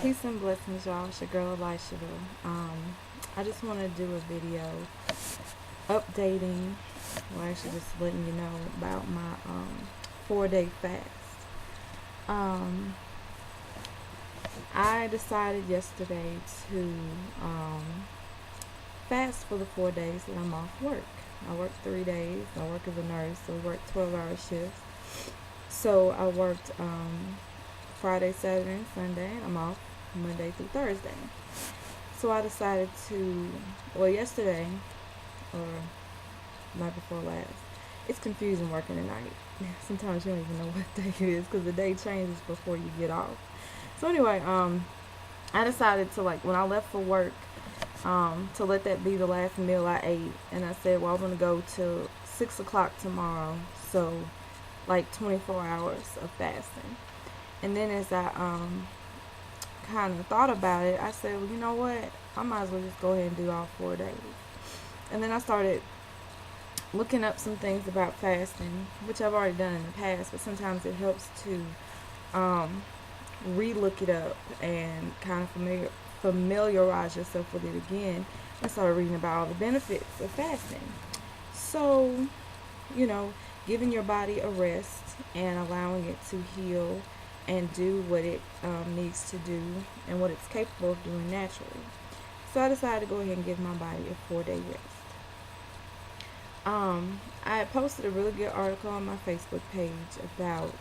Peace and blessings, y'all. It's your girl Elisha. I just want to do a video updating, well, actually just letting you know about my 4-day fast. I decided yesterday to fast for the 4 days that I'm off work. I work 3 days. I work as a nurse, so I work 12-hour shifts. So I worked Friday, Saturday, and Sunday, and I'm off Monday through Thursday. So I decided to, well, yesterday, or night before last, it's confusing working at night. Sometimes you don't even know what day it is because the day changes before you get off. So anyway, I decided to, like, when I left for work, to let that be the last meal I ate. And I said, well, I'm going to go till 6 o'clock tomorrow. So, like, 24 hours of fasting. And then as I kind of thought about it, I said, well, you know what? I might as well just go ahead and do all 4 days. And then I started looking up some things about fasting, which I've already done in the past, but sometimes it helps to re-look it up and kind of familiarize yourself with it again. I started reading about all the benefits of fasting. So, giving your body a rest and allowing it to heal and do what it needs to do and what it's capable of doing naturally. So I decided to go ahead and give my body a 4-day rest. I had posted a really good article on my Facebook page about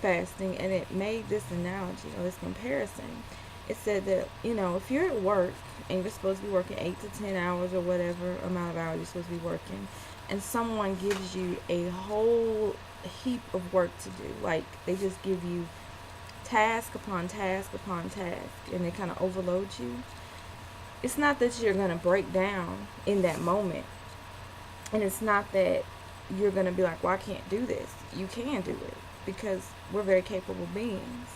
fasting, and it made this analogy or this comparison. It said that, if you're at work and you're supposed to be working 8 to 10 hours or whatever amount of hours you're supposed to be working, and someone gives you a whole heap of work to do, like they just give you task upon task upon task, and they kind of overload you, it's not that you're going to break down in that moment. And it's not that you're going to be like, well, I can't do this. You can do it because we're very capable beings.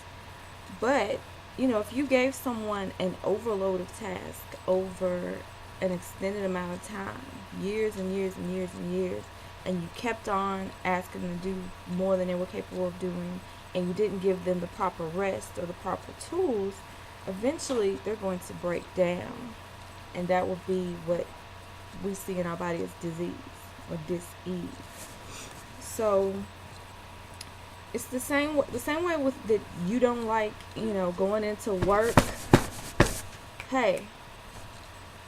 But, if you gave someone an overload of task over an extended amount of time, years and years and years and years, and you kept on asking them to do more than they were capable of doing, and you didn't give them the proper rest or the proper tools, eventually they're going to break down. And that will be what we see in our body as disease or dis-ease. So it's the same way with that. You don't like, going into work. Hey,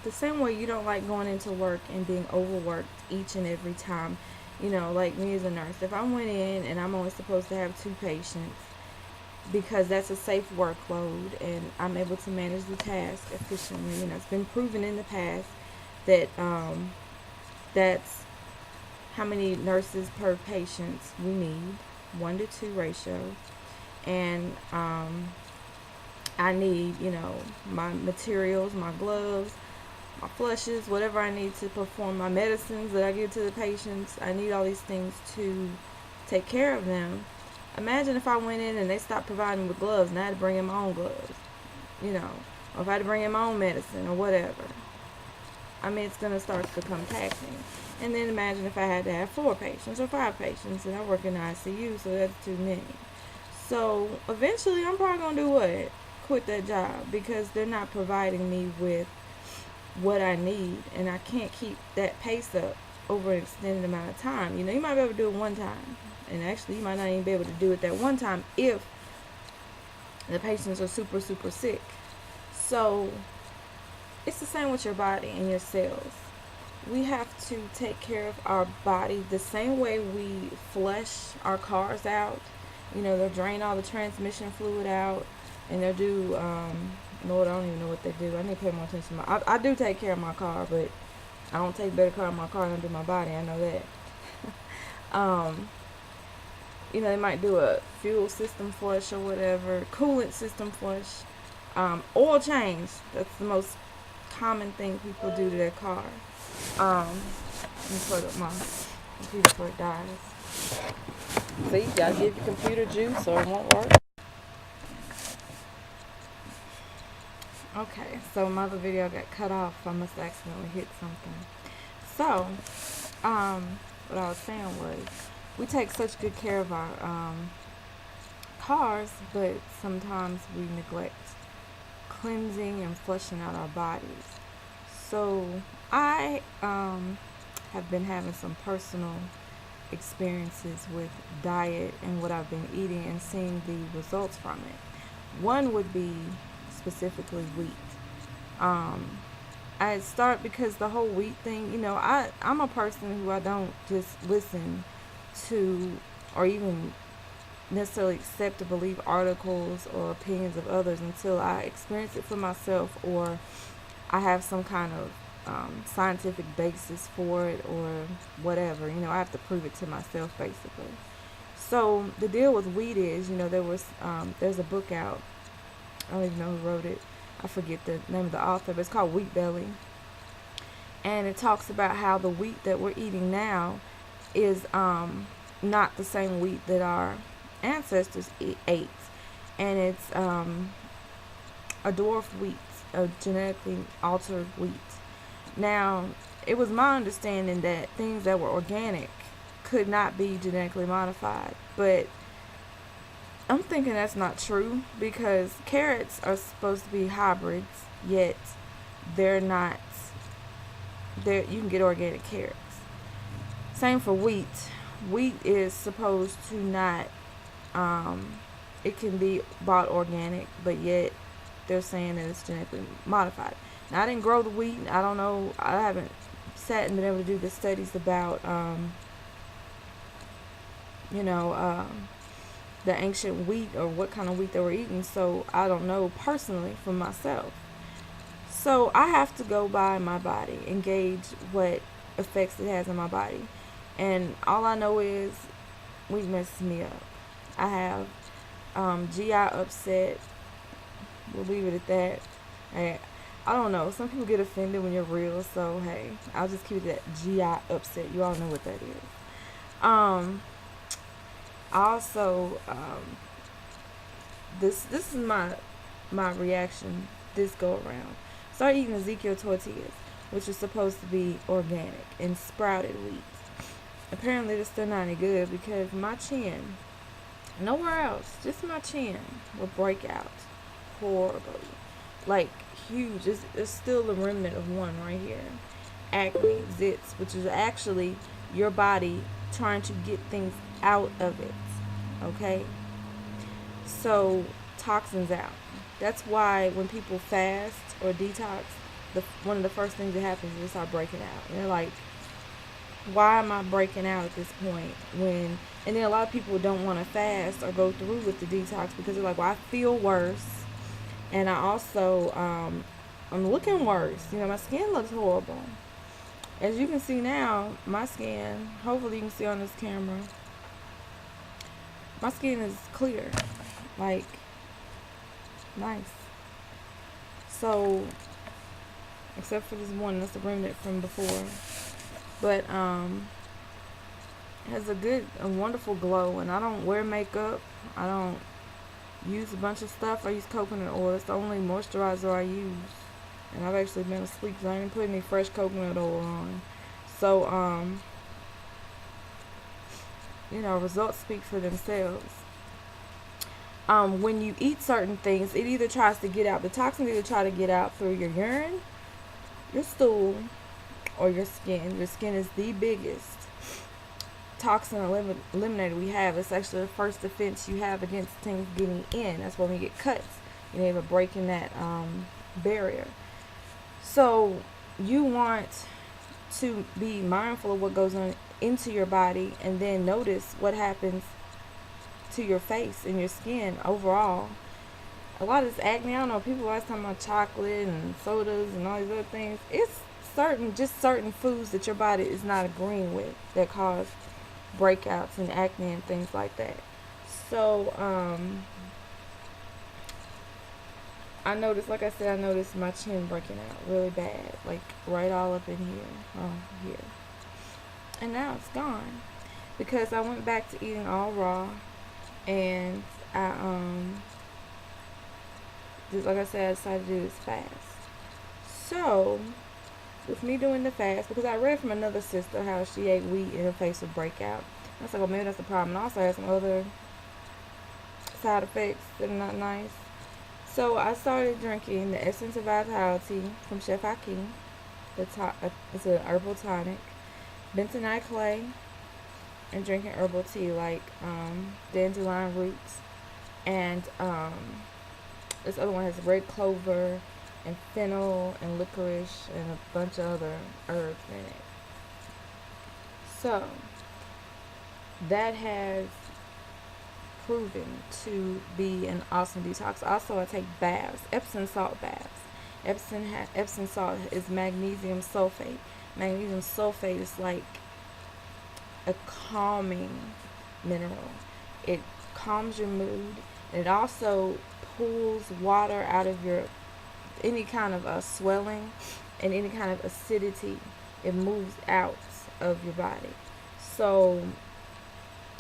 the same way you don't like going into work and being overworked each and every time. Like me as a nurse, if I went in and I'm only supposed to have 2 patients because that's a safe workload and I'm able to manage the task efficiently, it's been proven in the past that that's how many nurses per patient we need, 1-to-2 ratio. And I need, my materials, my gloves, my flushes, whatever I need to perform my medicines that I give to the patients. I need all these things to take care of them. Imagine if I went in and they stopped providing me with gloves and I had to bring in my own gloves, or if I had to bring in my own medicine or whatever. It's going to start to become taxing. And then imagine if I had to have 4 patients or 5 patients, and I work in the ICU, so that's too many. So eventually I'm probably going to do what? Quit that job, because they're not providing me with what I need, and I can't keep that pace up over an extended amount of time. You might be able to do it one time, and actually you might not even be able to do it that one time if the patients are super, super sick. So it's the same with your body and your cells. We have to take care of our body the same way we flush our cars out. They'll drain all the transmission fluid out, and they'll do, Lord, I don't even know what they do. I need to pay more attention to I do take care of my car, but I don't take better care of my car than I do my body. I know that. They might do a fuel system flush or whatever, coolant system flush, oil change. That's the most common thing people do to their car. Let me plug up my computer before it dies. See, you gotta give your computer juice or it won't work. Okay, so my other video got cut off. I must have accidentally hit something. So, what I was saying was, we take such good care of our cars, but sometimes we neglect cleansing and flushing out our bodies. So I have been having some personal experiences with diet and what I've been eating and seeing the results from it. One would be specifically wheat. Um, I start because the whole wheat thing, I'm a person who I don't just listen to or even necessarily accept or believe articles or opinions of others until I experience it for myself or I have some kind of scientific basis for it or whatever. I have to prove it to myself basically. So the deal with wheat is, there's a book out. I don't even know who wrote it. I forget the name of the author, but it's called Wheat Belly. And it talks about how the wheat that we're eating now is not the same wheat that our ancestors ate. And it's a dwarf wheat, a genetically altered wheat. Now, it was my understanding that things that were organic could not be genetically modified, but I'm thinking that's not true because carrots are supposed to be hybrids, yet they're not. You can get organic carrots. Same for wheat. Wheat is supposed to not. It can be bought organic, but yet they're saying that it's genetically modified. Now, I didn't grow the wheat. I don't know. I haven't sat and been able to do the studies about, the ancient wheat or what kind of wheat they were eating. So I don't know personally for myself. So I have to go by my body and gauge what effects it has on my body. And all I know is wheat messes me up. I have GI upset. We'll leave it at that. I don't know. Some people get offended when you're real, so hey, I'll just keep it at GI upset. You all know what that is. Also, this is my reaction this go around. Start eating Ezekiel tortillas, which is supposed to be organic and sprouted wheat. Apparently, they're still not any good because my chin, nowhere else, just my chin will break out horribly, like huge. It's still a remnant of one right here. Acne, zits, which is actually your body trying to get things out of it. Okay, so toxins out. That's why when people fast or detox, one of the first things that happens is they start breaking out. And they're like, why am I breaking out at this point? And then a lot of people don't want to fast or go through with the detox because they're like, well, I feel worse. And I also, I'm looking worse. My skin looks horrible. As you can see now, my skin, hopefully you can see on this camera, my skin is clear. Like, nice. So, except for this one, that's the remnant from before. But, it has a wonderful glow. And I don't wear makeup. I don't use a bunch of stuff. I use coconut oil. It's the only moisturizer I use. And I've actually been asleep, so I didn't put any fresh coconut oil on. So, results speak for themselves. When you eat certain things, it either tries to get out, the toxins either try to get out through your urine, your stool, or your skin. Your skin is the biggest toxin eliminator we have. It's actually the first defense you have against things getting in. That's when we get cuts. You have a break in that barrier. So you want to be mindful of what goes on into your body and then notice what happens to your face and your skin overall. A lot of this acne, I don't know, people always talking about chocolate and sodas and all these other things. It's certain foods that your body is not agreeing with that cause breakouts and acne and things like that. So, I noticed my chin breaking out really bad, like right all up in here, here. And now it's gone because I went back to eating all raw, and I like I said, I decided to do this fast. So, with me doing the fast, because I read from another sister how she ate wheat and her face would break out. I was like, well, maybe that's the problem. And I also had side effects that are not nice. So I started drinking the Essence of Vitality from Chef Hakeem. It's an herbal tonic, bentonite clay, and drinking herbal tea like dandelion roots. And this other one has red clover and fennel and licorice and a bunch of other herbs in it. So that has proven to be an awesome detox. Also, I take baths, Epsom salt baths. Epsom salt is magnesium sulfate. Magnesium sulfate is like a calming mineral. It calms your mood. It also pulls water out of your any kind of swelling and any kind of acidity. It moves out of your body. So,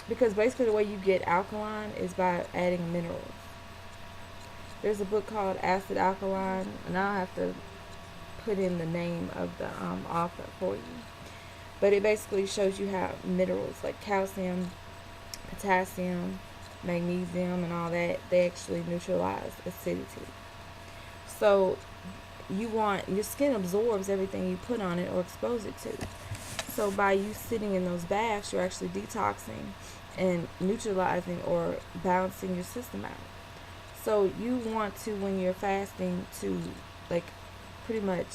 because basically the way you get alkaline is by adding minerals. There's a book called Acid Alkaline, and I'll have to put in the name of the author for you. But it basically shows you how minerals like calcium, potassium, magnesium, and all that, they actually neutralize acidity. So your skin absorbs everything you put on it or expose it to. So by you sitting in those baths, you're actually detoxing and neutralizing or balancing your system out. So you want to, when you're fasting, to like pretty much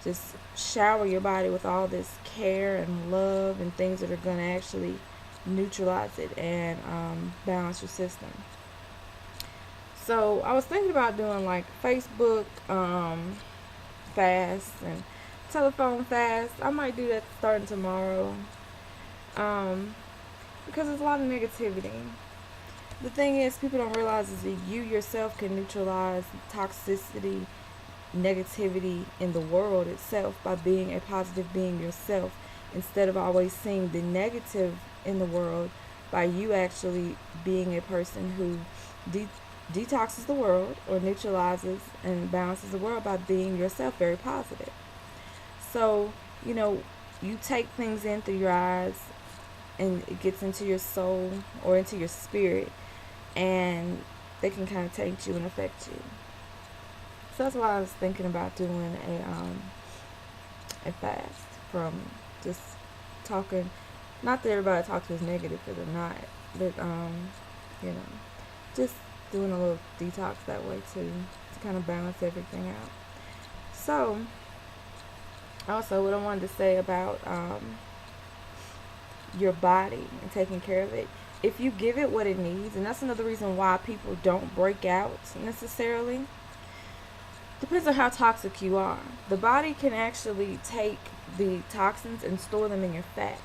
just shower your body with all this care and love and things that are going to actually neutralize it and balance your system. So I was thinking about doing like Facebook fast and telephone fast. I might do that starting tomorrow because there's a lot of negativity. The thing is, people don't realize is that you yourself can neutralize toxicity, negativity in the world itself by being a positive being yourself, instead of always seeing the negative in the world, by you actually being a person who detoxes the world or neutralizes and balances the world by being yourself very positive. So, you take things in through your eyes and it gets into your soul or into your spirit, and they can kind of taint you and affect you. So that's why I was thinking about doing a fast from just talking. Not that everybody I talk to is negative, because they're not. But just doing a little detox that way too, to kind of balance everything out. So also, what I wanted to say about your body and taking care of it, if you give it what it needs, and that's another reason why people don't break out necessarily. Depends on how toxic you are. The body can actually take the toxins and store them in your fat,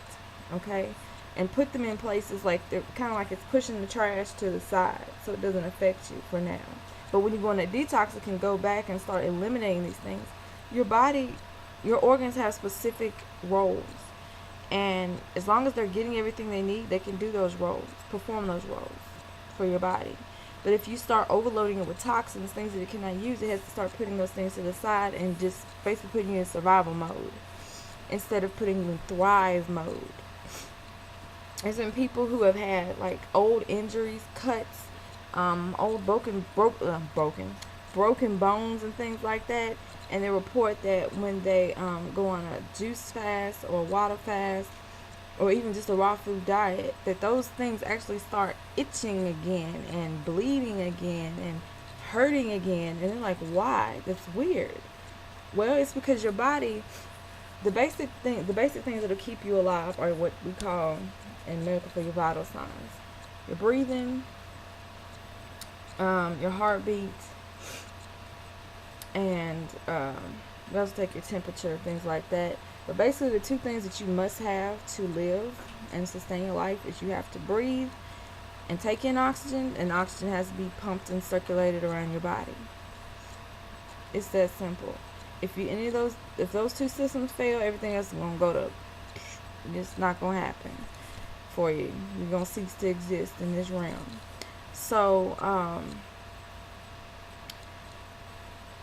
okay? And put them in places like they're kind of like it's pushing the trash to the side so it doesn't affect you for now. But when you go on a detox, it can go back and start eliminating these things. Your body, your organs have specific roles. And as long as they're getting everything they need, they can do those roles, perform those roles for your body. But if you start overloading it with toxins, things that it cannot use, it has to start putting those things to the side and just basically putting you in survival mode instead of putting you in thrive mode. There's been people who have had like old injuries, cuts, old broken bones and things like that, and they report that when they go on a juice fast or a water fast or even just a raw food diet, that those things actually start itching again and bleeding again and hurting again. And they're like, why? That's weird. Well, it's because your body, the basic things that'll keep you alive are what we call in medical for your vital signs: your breathing, your heartbeat, and we also take your temperature, things like that. But basically, the two things that you must have to live and sustain your life is you have to breathe and take in oxygen, and oxygen has to be pumped and circulated around your body. It's that simple. If those two systems fail, everything else is gonna go to. It's not gonna happen for you. You're gonna cease to exist in this realm. So,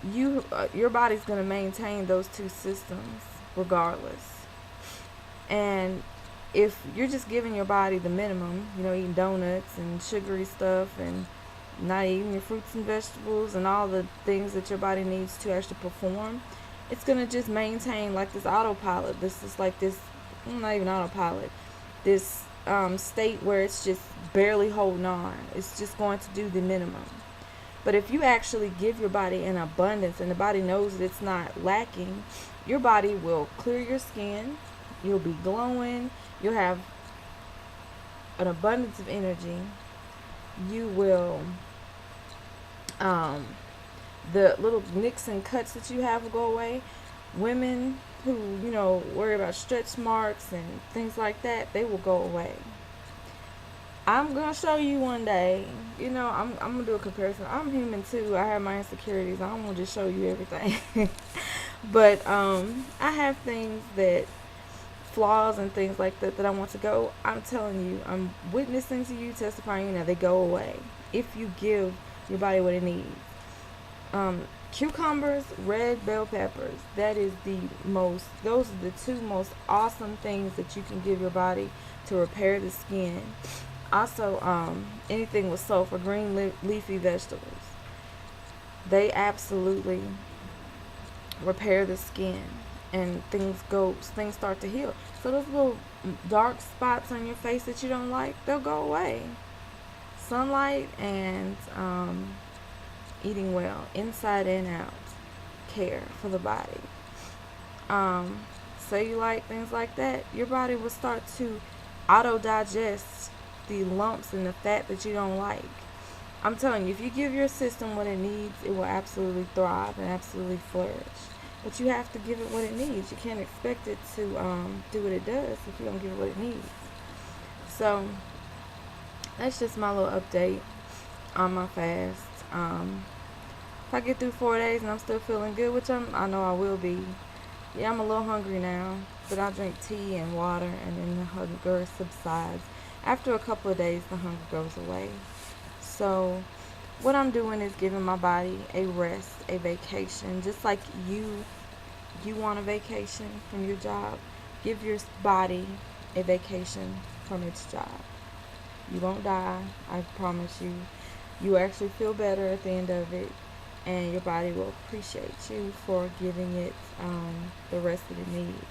your body's gonna maintain those two systems regardless. And if you're just giving your body the minimum, eating donuts and sugary stuff and not eating your fruits and vegetables and all the things that your body needs to actually perform, it's going to just maintain like this autopilot. This is like this, not even autopilot, this state where it's just barely holding on. It's just going to do the minimum. But if you actually give your body an abundance and the body knows that it's not lacking, your body will clear your skin. You'll be glowing. You'll have an abundance of energy. You will, the little nicks and cuts that you have will go away. Women who, worry about stretch marks and things like that, they will go away. I'm going to show you one day. I'm going to do a comparison. I'm human too. I have my insecurities. I don't want to just show you everything. But I have things that, flaws and things like that I want to go. I'm telling you, I'm witnessing to you, testifying, they go away if you give your body what it needs. Cucumbers, red bell peppers, those are the two most awesome things that you can give your body to repair the skin. Also, anything with sulfur, green leafy vegetables, they absolutely repair the skin, and things start to heal. So those little dark spots on your face that you don't like, they'll go away. Sunlight and eating well, inside and out, care for the body. Cellulite, things like that, your body will start to auto-digest the lumps and the fat that you don't like. I'm telling you, if you give your system what it needs, it will absolutely thrive and absolutely flourish. But you have to give it what it needs. You can't expect it to do what it does if you don't give it what it needs. So that's just my little update on my fast. If I get through 4 days and I'm still feeling good, which I know I will be. Yeah, I'm a little hungry now, but I'll drink tea and water, and then the hunger subsides. After a couple of days, the hunger goes away. So what I'm doing is giving my body a rest, a vacation. Just like you want a vacation from your job, give your body a vacation from its job. You won't die, I promise you. You actually feel better at the end of it, and your body will appreciate you for giving it the rest that it needs.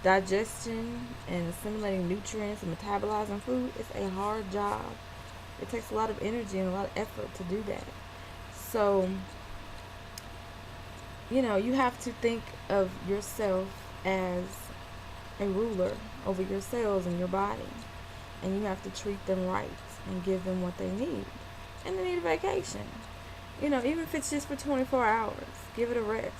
Digestion and assimilating nutrients and metabolizing food is a hard job. It takes a lot of energy and a lot of effort to do that. So, you have to think of yourself as a ruler over your cells and your body. And you have to treat them right and give them what they need. And they need a vacation. Even if it's just for 24 hours, give it a rest.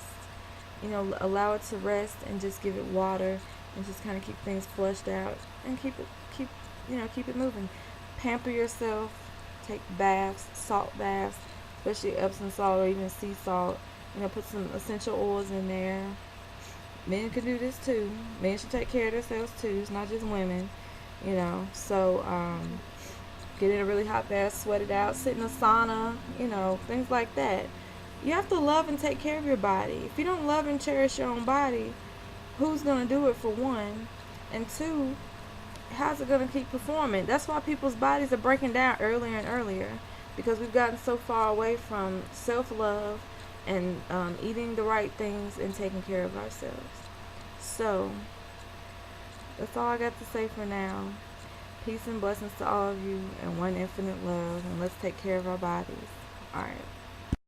Allow it to rest and just give it water and just kind of keep things flushed out and keep it moving. Pamper yourself. Take baths, salt baths, especially Epsom salt or even sea salt. Put some essential oils in there. Men can do this too. Men should take care of themselves too. It's not just women. So get in a really hot bath, sweat it out, sit in a sauna, things like that. You have to love and take care of your body. If you don't love and cherish your own body, who's going to do it, for one? And two, how's it going to keep performing? That's why people's bodies are breaking down earlier and earlier, because we've gotten so far away from self-love and eating the right things and taking care of ourselves. So that's all I got to say for now. Peace and blessings to all of you, and one infinite love, and let's take care of our bodies. All right.